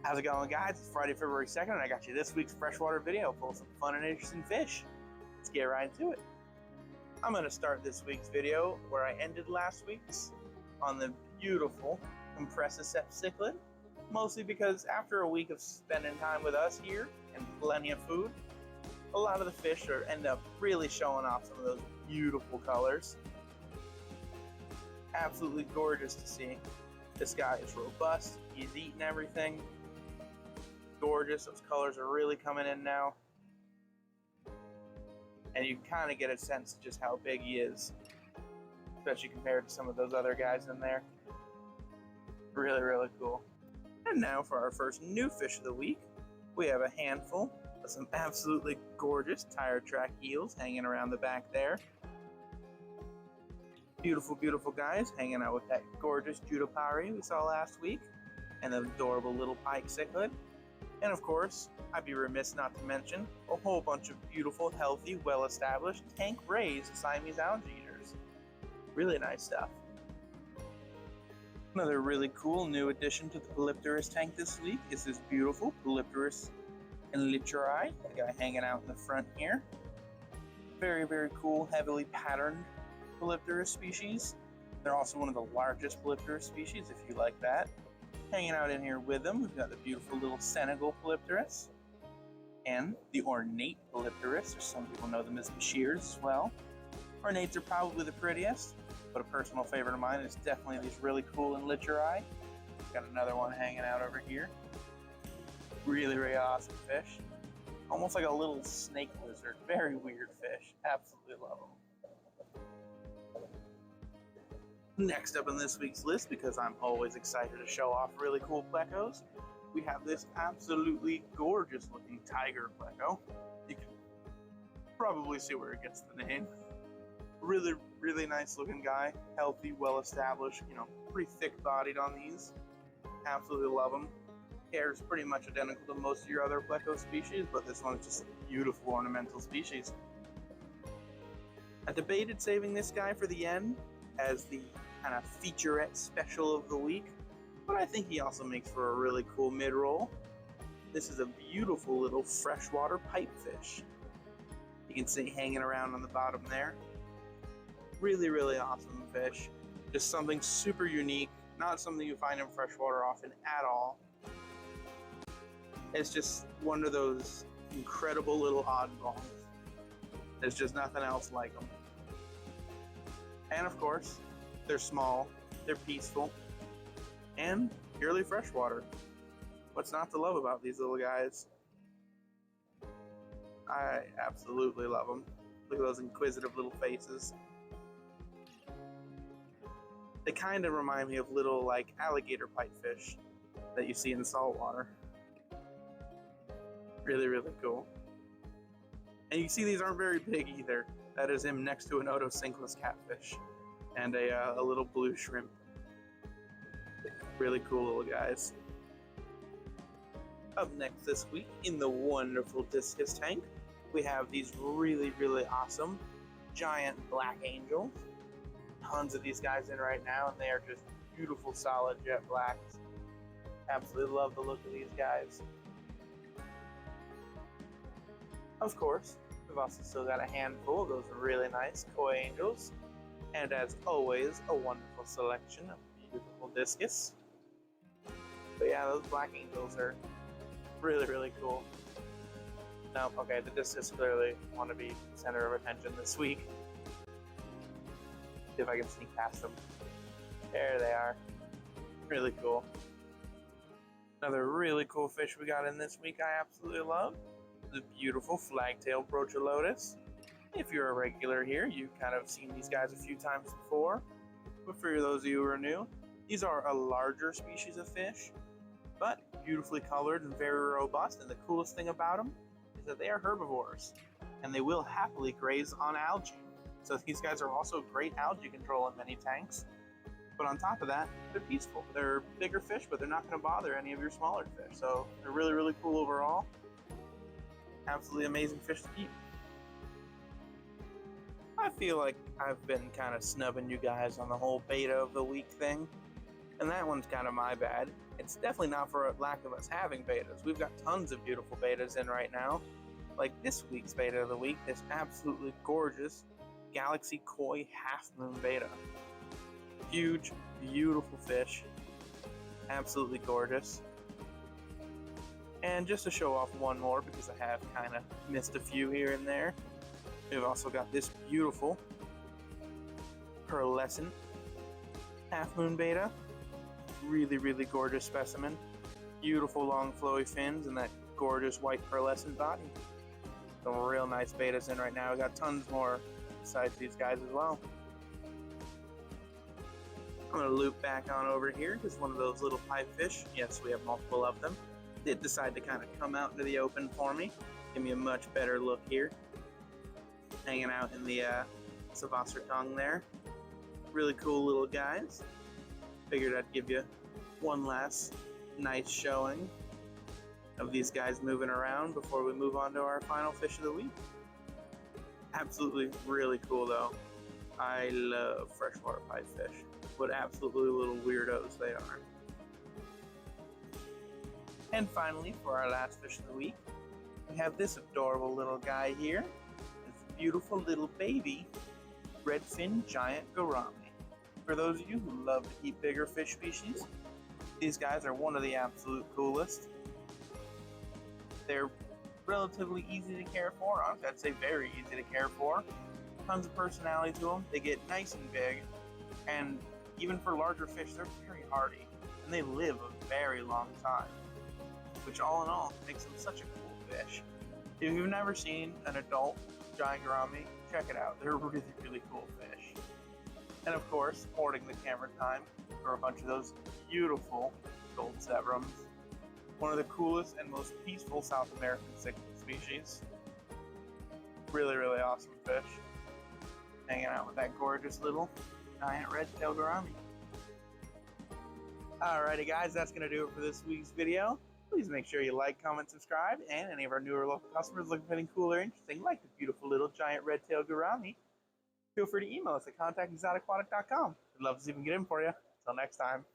How's it going, guys? It's Friday, February 2nd, and I got you this week's freshwater video full of some fun and interesting fish. Let's get right into it. I'm going to start this week's video where I ended last week's, on the beautiful Compressiceps cichlid, mostly because after a week of spending time with us here and plenty of food, a lot of the fish end up really showing off some of those beautiful colors. Absolutely gorgeous to see. This guy is robust, he's eating everything. Gorgeous, those colors are really coming in now. And you kind of get a sense of just how big he is, especially compared to some of those other guys in there. Really, really cool. And now for our first new fish of the week, we have a handful of some absolutely gorgeous tire track eels hanging around the back there. Beautiful, beautiful guys hanging out with that gorgeous Judopari we saw last week, and the adorable little pike cichlid. And of course, I'd be remiss not to mention a whole bunch of beautiful, healthy, well-established tank-raised Siamese algae eaters. Really nice stuff. Another really cool new addition to the Polypterus tank this week is this beautiful Polypterus enlicheri, the guy hanging out in the front here. Very, very cool, heavily patterned Polypterus species. They're also one of the largest Polypterus species, if you like that. Hanging out in here with them, we've got the beautiful little Senegal Polypterus and the ornate Polypterus, or some people know them as Bashirs as well. Ornates are probably the prettiest, but a personal favorite of mine is definitely these really cool enlicheri. Got another one hanging out over here. Really, really awesome fish. Almost like a little snake lizard. Very weird fish. Absolutely love them. Next up on this week's list, because I'm always excited to show off really cool plecos, we have this absolutely gorgeous looking tiger pleco. You can probably see where it gets the name. Really, really nice looking guy. Healthy, well established, pretty thick bodied on these. Absolutely love them. Hair is pretty much identical to most of your other pleco species, but this one is just a beautiful ornamental species. I debated saving this guy for the end as the kind of featurette special of the week, but I think he also makes for a really cool mid-roll. This is a beautiful little freshwater pipefish. You can see hanging around on the bottom there. Really, really awesome fish. Just something super unique, not something you find in freshwater often at all. It's just one of those incredible little oddballs. There's just nothing else like them. And of course, they're small, they're peaceful, and purely freshwater. What's not to love about these little guys? I absolutely love them. Look at those inquisitive little faces. They kind of remind me of little, alligator pipefish that you see in saltwater. Really, really cool. And you see these aren't very big either. That is him next to an otocinclus catfish and a little blue shrimp. Really cool little guys. Up next this week in the wonderful discus tank, we have these really, really awesome giant black angels. Tons of these guys in right now, and they are just beautiful, solid jet blacks. Absolutely love the look of these guys. Of course, we've also still got a handful of those really nice koi angels, and as always, a wonderful selection of beautiful discus. But yeah, those black angels are really, really cool. Now, okay, the discus clearly want to be the center of attention this week. See if I can sneak past them. There they are. Really cool. Another really cool fish we got in this week I absolutely love. The beautiful flagtail Broochilotus. If you're a regular here, you've kind of seen these guys a few times before. But for those of you who are new, these are a larger species of fish, but beautifully colored and very robust. And the coolest thing about them is that they are herbivores, and they will happily graze on algae. So these guys are also great algae control in many tanks. But on top of that, they're peaceful. They're bigger fish, but they're not going to bother any of your smaller fish. So they're really, really cool overall. Absolutely amazing fish to keep. I feel like I've been kind of snubbing you guys on the whole beta of the week thing. And that one's kind of my bad. It's definitely not for a lack of us having betas. We've got tons of beautiful betas in right now. Like this week's beta of the week, this absolutely gorgeous Galaxy Koi Half Moon beta. Huge, beautiful fish. Absolutely gorgeous. And just to show off one more, because I have kind of missed a few here and there, we've also got this beautiful pearlescent half moon beta. Really, really gorgeous specimen. Beautiful long flowy fins and that gorgeous white pearlescent body. Some real nice betas in right now. We got tons more besides these guys as well. I'm going to loop back on over here because one of those little pipefish, yes, we have multiple of them, did decide to kind of come out into the open for me. Give me a much better look here. Hanging out in the Savasser tongue there. Really cool little guys. Figured I'd give you one last nice showing of these guys moving around before we move on to our final fish of the week. Absolutely really cool though. I love freshwater pipefish. What absolutely little weirdos they are. And finally, for our last fish of the week, we have this adorable little guy here. This beautiful little baby redfin giant gourami. For those of you who love to keep bigger fish species, these guys are one of the absolute coolest. They're relatively easy to care for. Honestly, I'd say very easy to care for. Tons of personality to them. They get nice and big, and even for larger fish, they're very hardy, and they live a very long time, which all in all makes them such a cool fish. If you've never seen an adult giant gourami, check it out. They're really, really cool fish. And of course, hoarding the camera time for a bunch of those beautiful gold severums. One of the coolest and most peaceful South American cichlid species. Really, really awesome fish. Hanging out with that gorgeous little giant red-tailed gourami. Alrighty guys, that's going to do it for this week's video. Please make sure you like, comment, subscribe, and any of our newer local customers looking for anything cool or interesting, like the beautiful little giant red-tailed gourami, feel free to email us at contact@exoticaquatic.com. We'd love to see if we can get in for you. Until next time.